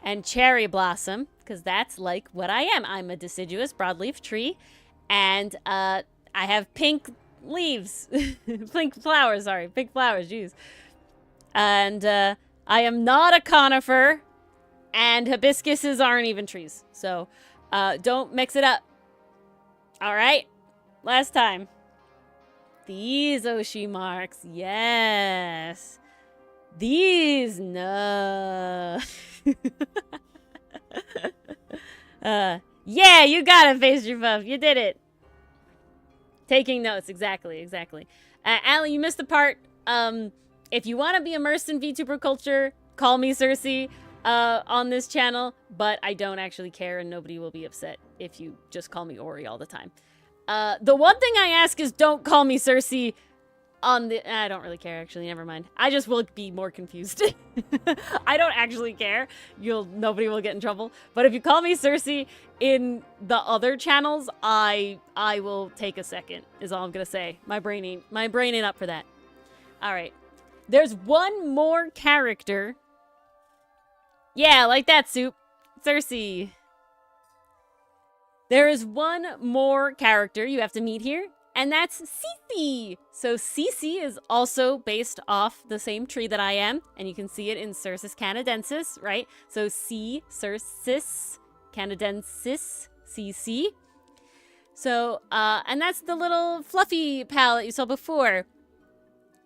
and cherry blossom, because that's like what I am. I'm a deciduous broadleaf tree, and I have pink leaves, pink flowers, jeez. And I am not a conifer, and hibiscuses aren't even trees. So don't mix it up. All right, last time. These Oshi marks, yes. These, no. Yeah, you got it, Pastry Puff. You did it. Taking notes, exactly. Allie, you missed the part. If you want to be immersed in VTuber culture, call me Cerci. on this channel, but I don't actually care, and nobody will be upset if you just call me Ori all the time. The one thing I ask is don't call me Cerci on the... I don't really care, actually. Never mind. I just will be more confused. I don't actually care. Nobody will get in trouble. But if you call me Cerci in the other channels, I will take a second, is all I'm gonna say. My brain ain't up for that. All right. There's one more character. Yeah, like that, Soup. Cerci. There is one more character you have to meet here, and that's Cerci. So Cerci is also based off the same tree that I am, and you can see it in Cercis canadensis, right? So C, Cercis canadensis, CC. So, and that's the little fluffy pal that you saw before.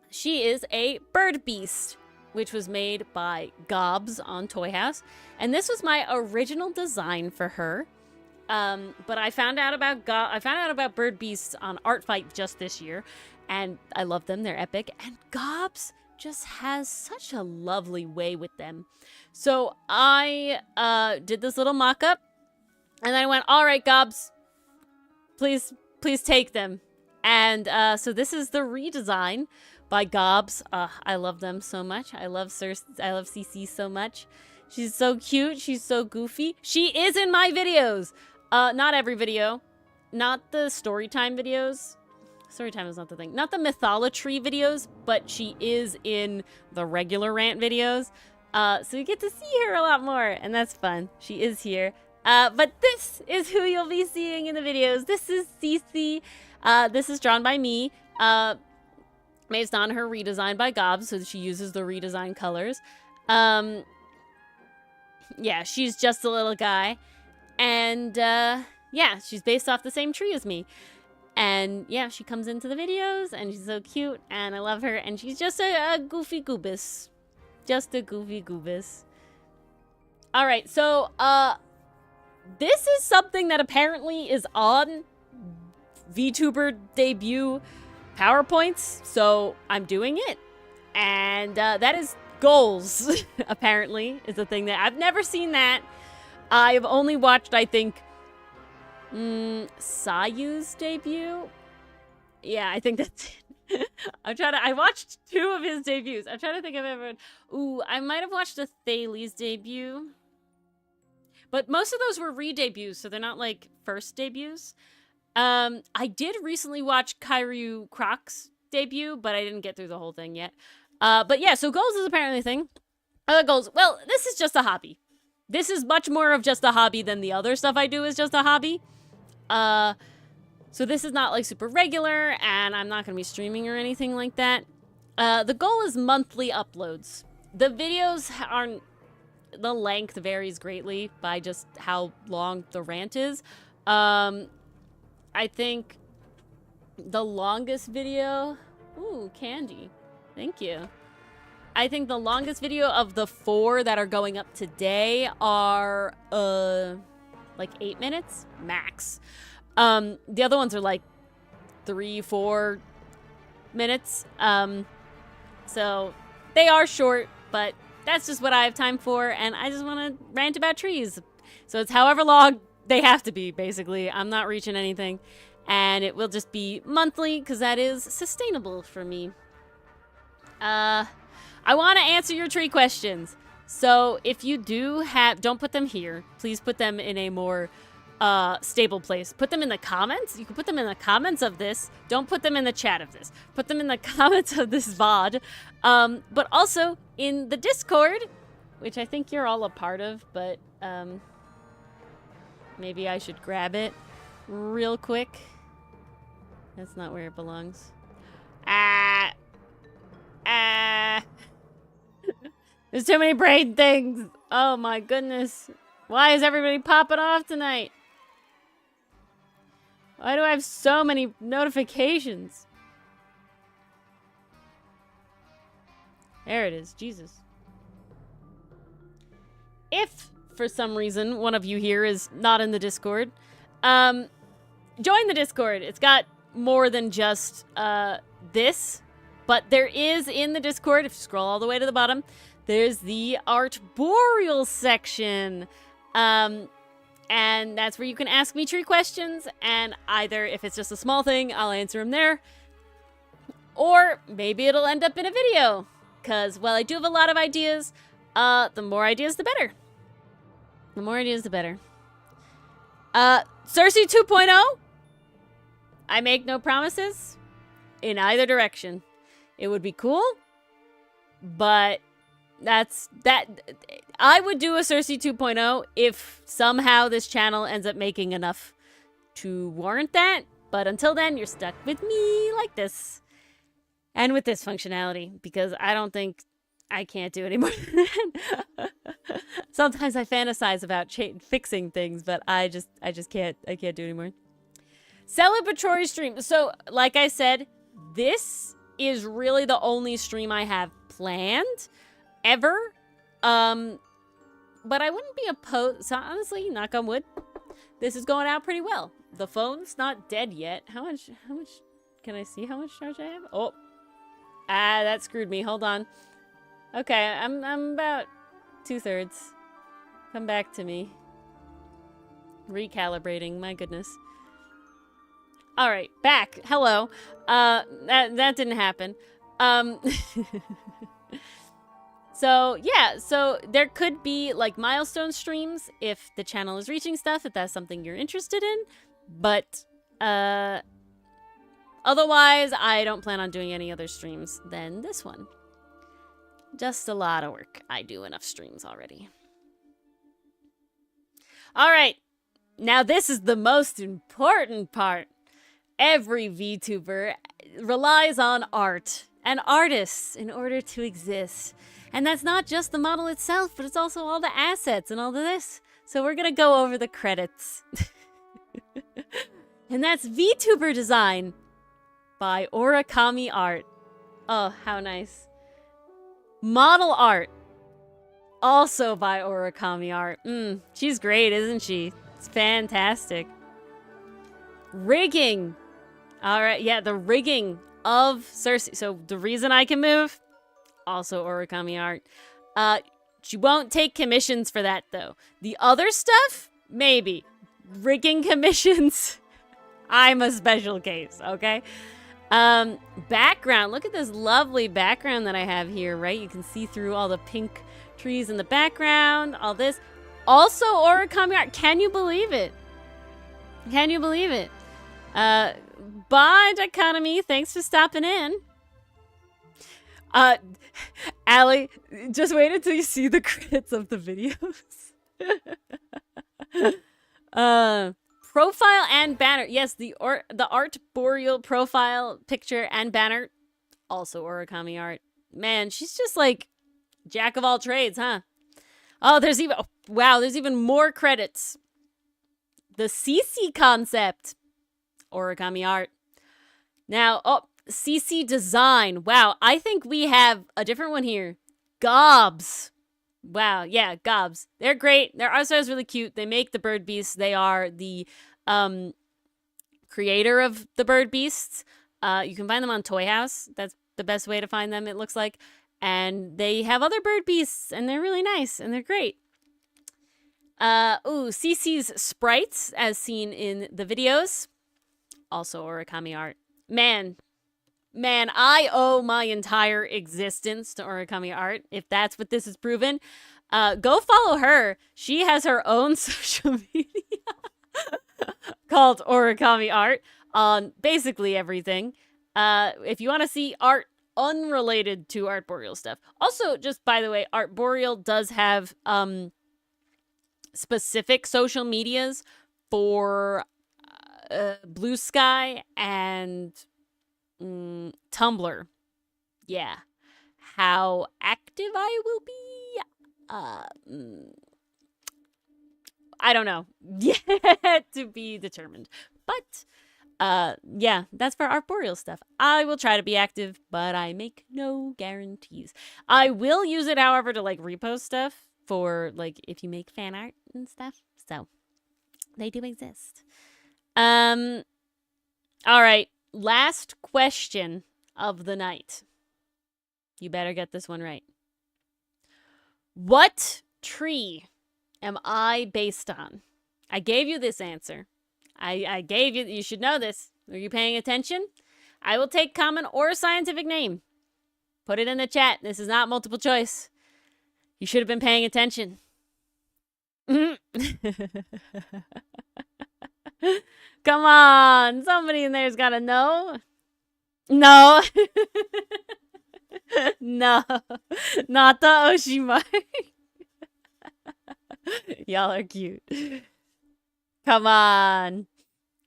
She is a bird beast, which was made by Gobs on Toy House. And this was my original design for her. But I found out about bird beasts on Art Fight just this year, and I love them. They're epic. And Gobs just has such a lovely way with them. So I did this little mock-up, and then I went, all right, Gobs, please take them. And so this is the redesign by Gobs. I love them so much. I love CC so much. She's so cute. She's so goofy. She is in my videos. Not every video. Not the storytime videos. Storytime is not the thing. Not the mythology videos, but she is in the regular rant videos. So you get to see her a lot more, and that's fun. She is here. But this is who you'll be seeing in the videos. This is Cerci. This is drawn by me. Based on her redesign by Gobs, so she uses the redesigned colors. Yeah, she's just a little guy. And, yeah, she's based off the same tree as me. And, yeah, she comes into the videos, and she's so cute, and I love her, and she's just a goofy goobus. Just a goofy goobus. Alright, so, this is something that apparently is on VTuber debut PowerPoints, so I'm doing it. And, that is goals, apparently, is the thing that... I've never seen that. I've only watched, I think, Sayu's debut. Yeah, I think that's it. I watched 2 of his debuts. I'm trying to think of everyone. Ooh, I might have watched a Thales debut. But most of those were re-debuts, so they're not, like, first debuts. I did recently watch Kyryu Croc's debut, but I didn't get through the whole thing yet. But yeah, so goals is apparently a thing. Other goals. Well, this is just a hobby. This is much more of just a hobby than the other stuff I do is just a hobby. So this is not like super regular, and I'm not going to be streaming or anything like that. The goal is monthly uploads. The videos aren't... The length varies greatly by just how long the rant is. I think the longest video... Ooh, candy. Thank you. I think the longest video of the 4 that are going up today are, like 8 minutes max. The other ones are like 3-4 minutes. So they are short, but that's just what I have time for, and I just want to rant about trees. So it's however long they have to be, basically. I'm not reaching anything, and it will just be monthly because that is sustainable for me. I want to answer your tree questions. So if you do have, don't put them here. Please put them in a more stable place. Put them in the comments. You can put them in the comments of this. Don't put them in the chat of this. Put them in the comments of this VOD. But also in the Discord, which I think you're all a part of, but maybe I should grab it real quick. That's not where it belongs. There's too many brain things. Oh my goodness. Why is everybody popping off tonight? Why do I have so many notifications? There it is. Jesus. If, for some reason, one of you here is not in the Discord, join the Discord. It's got more than just this. But there is in the Discord, if you scroll all the way to the bottom, there's the Artboreal section. And that's where you can ask me tree questions, and either if it's just a small thing, I'll answer them there, or maybe it'll end up in a video. Because, well, I do have a lot of ideas. The more ideas, the better. The more ideas, the better. Cerci 2.0. I make no promises in either direction. It would be cool, but that's that. I would do a Cerci 2.0 if somehow this channel ends up making enough to warrant that. But until then, you're stuck with me like this. And with this functionality, because I don't think I can't do any more than that. Sometimes I fantasize about fixing things, but I just can't. I can't do anymore. Celebratory stream. So, like I said, this is really the only stream I have planned ever. But I wouldn't be opposed. So honestly, knock on wood, this is going out pretty well. The phone's not dead yet. How much can I see how much charge I have? Oh. That screwed me. Hold on. Okay, I'm about 2/3. Come back to me. Recalibrating, my goodness. All right, back. Hello. That didn't happen. So yeah, so there could be like milestone streams if the channel is reaching stuff, if that's something you're interested in. But otherwise, I don't plan on doing any other streams than this one. Just a lot of work. I do enough streams already. All right. Now this is the most important part. Every VTuber relies on art and artists in order to exist. And that's not just the model itself, but it's also all the assets and all of this. So we're going to go over the credits. And that's VTuber design by Origami Art. Oh, how nice. Model art, also by Origami Art. She's great, isn't she? It's fantastic. Rigging. All right, yeah, the rigging of Cerci. So the reason I can move, also Origami Art. She won't take commissions for that, though. The other stuff, maybe. Rigging commissions, I'm a special case, okay? Background. Look at this lovely background that I have here, right? You can see through all the pink trees in the background, all this. Also Origami Art. Can you believe it? Can you believe it? Bye, Dichotomy. Thanks for stopping in. Allie, just wait until you see the credits of the videos. Profile and banner. Yes, the Artboreal profile picture and banner. Also Origami Art. Man, she's just like jack of all trades, huh? Oh, there's even, wow, there's even more credits. The CC concept. Origami Art. Now, CC design. Wow, I think we have a different one here. Gobs. Wow, yeah, Gobs. They're great. Their art style is really cute. They make the bird beasts. They are the creator of the bird beasts. You can find them on Toy House. That's the best way to find them, it looks like. And they have other bird beasts, and they're really nice, and they're great. CC's sprites, as seen in the videos. Also Origami Art. Man, I owe my entire existence to Origami Art, if that's what this has proven. Go follow her. She has her own social media called Origami Art on basically everything. If you want to see art unrelated to Artboreal stuff. Also, just by the way, Artboreal does have specific social medias for Blue Sky and Tumblr. Yeah. How active I will be? I don't know. Yet to be determined. But, yeah, that's for Artboreal stuff. I will try to be active, but I make no guarantees. I will use it, however, to, like, repost stuff for, like, if you make fan art and stuff. So, they do exist. All right. Last question of the night. You better get this one right. What tree am I based on? I gave you this answer. I gave you, you should know this. Are you paying attention? I will take common or scientific name. Put it in the chat. This is not multiple choice. You should have been paying attention. Come on. Somebody in there's got to know. No. No. Not the Oshima. Y'all are cute. Come on.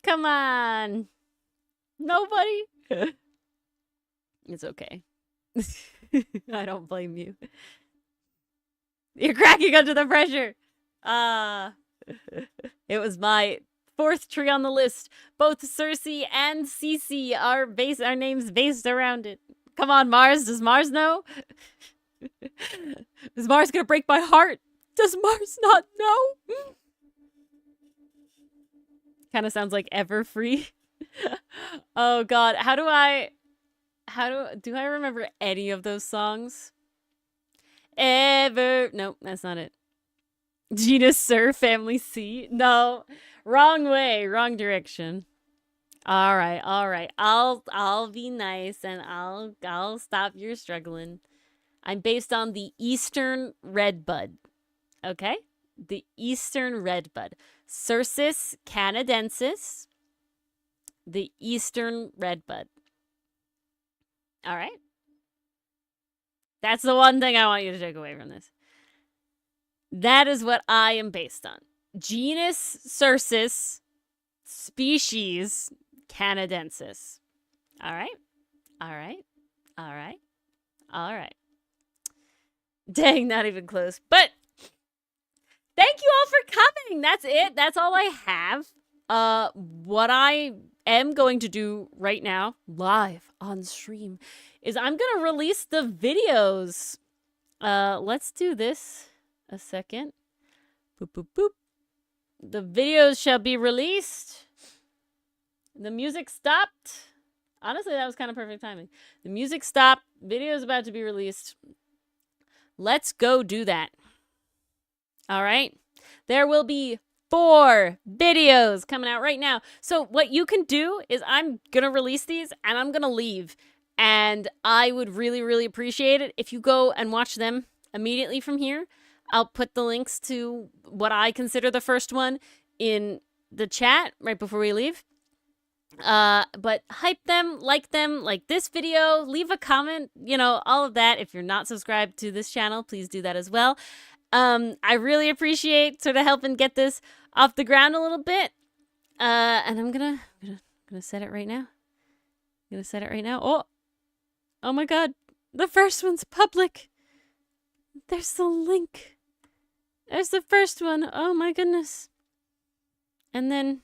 Come on. Nobody? It's okay. I don't blame you. You're cracking under the pressure. It was my fourth tree on the list. Both Cerci and Cece are our names based around it. Come on, Mars. Does Mars know? Is Mars gonna break my heart? Does Mars not know? Kind of sounds like Everfree. Oh god, do I remember any of those songs? Nope, that's not it. Genus Sir, Family C. No, wrong way, wrong direction. All right. I'll be nice and I'll stop your struggling. I'm based on the Eastern Redbud. Okay? The Eastern Redbud. Cercis canadensis. The Eastern Redbud. All right? That's the one thing I want you to take away from this. That is what I am based on. Genus Cercis, species canadensis. All right? All right? All right? All right. Dang, not even close. But thank you all for coming. That's it. That's all I have. What I am going to do right now, live on stream, is I'm going to release the videos. Let's do this a second. Boop, boop, boop. The videos shall be released. The music stopped. Honestly, that was kind of perfect timing. The music stopped. Video is about to be released. Let's go do that. All right. There will be 4 videos coming out right now. So what you can do is I'm going to release these and I'm going to leave. And I would really, really appreciate it if you go and watch them immediately from here. I'll put the links to what I consider the first one in the chat right before we leave. But hype them, like this video, leave a comment, you know, all of that. If you're not subscribed to this channel, please do that as well. I really appreciate sort of helping get this off the ground a little bit. And I'm gonna set it right now. Oh my god. The first one's public. There's the link. There's the first one. Oh my goodness. And then,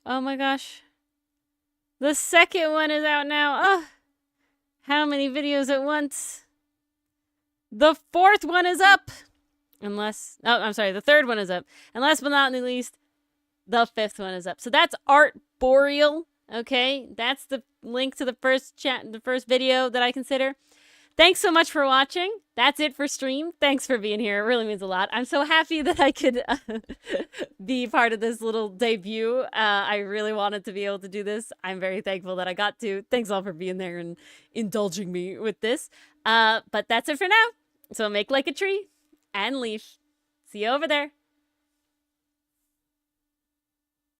oh my gosh. The second one is out now. Oh, how many videos at once? The fourth one is up. The third one is up. And last but not least, the fifth one is up. So that's Art Boreal. Okay, that's the link to the first video that I consider. Thanks so much for watching. That's it for stream. Thanks for being here. It really means a lot. I'm so happy that I could be part of this little debut. I really wanted to be able to do this. I'm very thankful that I got to. Thanks all for being there and indulging me with this. But that's it for now. So make like a tree and leaf. See you over there.